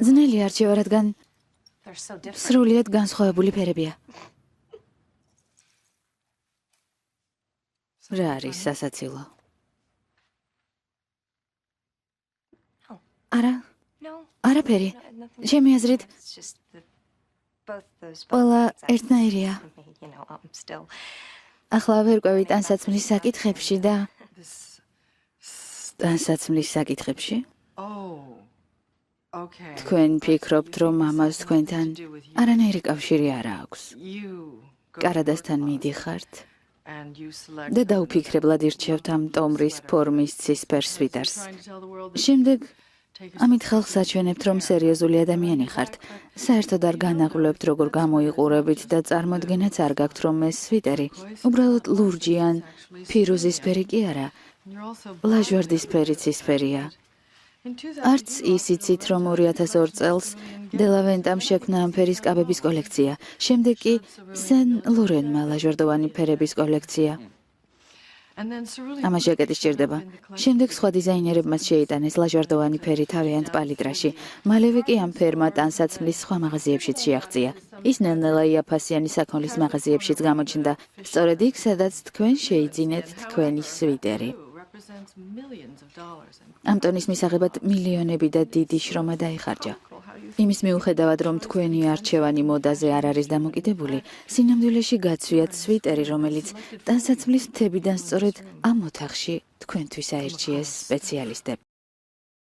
ძნელი არჩევა, რადგან სრულიად განსხვავებული ფერებია. რა არის სასაცილო? არაფერი. ჩემი აზრით, ყველა ერთნაირია. ახლა ვერ ყვევი ტანსაცმლის საკითხებში და ტანსაცმლის საკითხებში? თქვენ ფიქრობთ, რომ ამას თქვენთან არანაირი კავშირი არ აქვს. კარადასთან მიდიხართ და დაუფიქრებლად ირჩევთ ამ ტომრის ფორმის ცისფერ სვიტარს. შემდეგ ამით ხალხს აჩვენებთ, რომ სერიოზული ადამიანი ხართ. საერთოდ არ განაღლებთ, როგორ გამოიყურებით და წარმოდგენაც არ გაქვთ, რომ ეს სვიტერი უბრალოდ ლურჯი ან ფირუზისფერი კი არა, ლაჟვარდისფერი ცისფერია. არც ის იცით, რომ 2002 წელს დელავენტამ შექმნა ამ ფერის კაბების კოლექცია. შემდეგ კი სენ ლორენმა ლაჟვარდოვანი ფერების კოლექცია. ამას ჟაკეტი სჭირდება. შემდეგ სხვა დიზაინერებმაც შეიტანეს ლაჟვარდოვანი ფერი თავიანთ პალიტრაში. მალევე კი ამ ფერმა ტანსაცმლის სხვა მაღაზიებშიც შეაღწია. ის ნელ-ნელა იაფასიანი საქონლის მაღაზიებშიც გამოჩნდა. სწორედ იქ, სადაც თქვენ შეიძინეთ თქვენი სვიტერი. ამ ტონის მისაღებად მილიონები და დიდი შრომა დაიხარჯა. იმის მიუხედავად, რომ თქვენი არჩევანი მოდაზე არ არის დამოკიდებული, სინამდვილეში გაცვიათ სვიტერი, რომელიც ტანსაცმლის მთებიდან სწორედ ამ ოთახში თქვენთვის აირჩიეს სპეციალისტებმა.